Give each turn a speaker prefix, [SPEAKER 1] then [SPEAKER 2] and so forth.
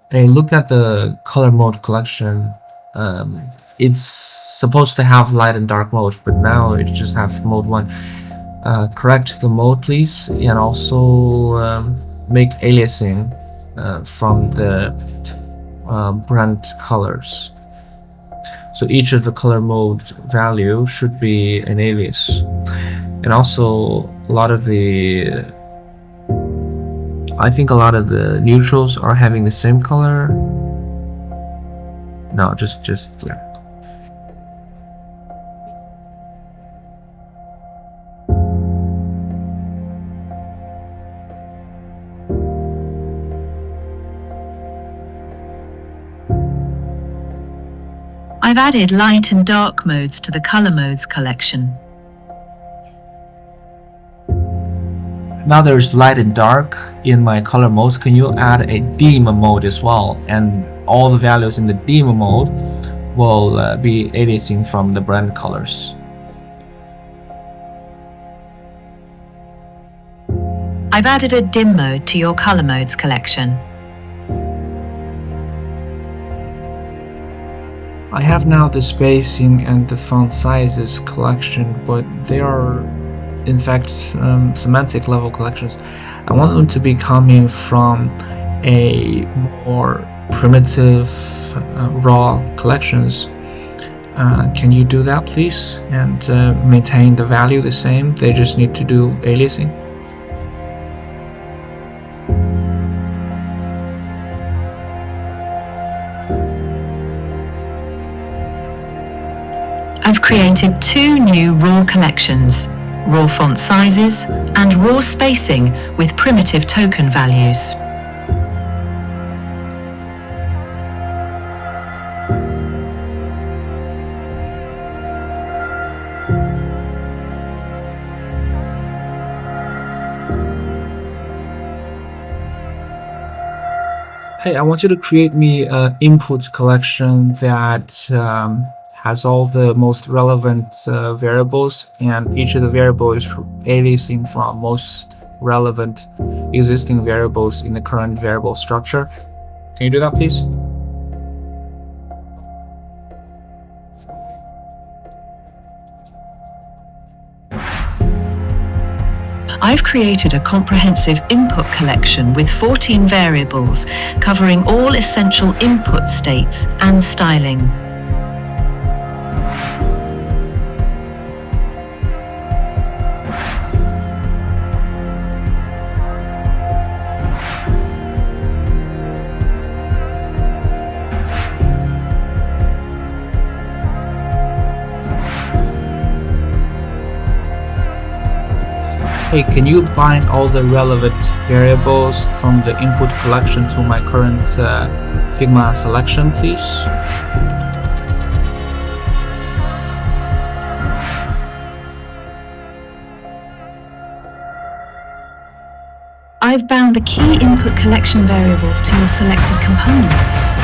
[SPEAKER 1] Hey, look at the color mode collection. It's supposed to have light and dark mode, but now it just have mode 1. Correct the mode, please, and also make aliasing from the brand colors. So each of the color mode value should be an alias. And also I think a lot of the neutrals are having the same color. No, just yeah.
[SPEAKER 2] I've added light and dark modes to the color modes collection.
[SPEAKER 1] Now there's light and dark in my color modes. Can you add a dim mode as well? And all the values in the dim mode will be aliasing from the brand colors.
[SPEAKER 2] I've added a dim mode to your color modes collection.
[SPEAKER 1] I have now the spacing and the font sizes collection, but they are in fact semantic level collections. I want them to be coming from a more primitive raw collections. Can you do that, please, and maintain the value the same? They just need to do aliasing.
[SPEAKER 2] I've created 2 new raw collections, raw font sizes and raw spacing with primitive token values.
[SPEAKER 1] Hey, I want you to create me an input collection that has all the most relevant variables, and each of the variables is aliasing from most relevant existing variables in the current variable structure. Can you do that, please?
[SPEAKER 2] I've created a comprehensive input collection with 14 variables covering all essential input states and styling.
[SPEAKER 1] Hey, can you bind all the relevant variables from the input collection to my current Figma selection, please?
[SPEAKER 2] I've bound the key input collection variables to your selected component.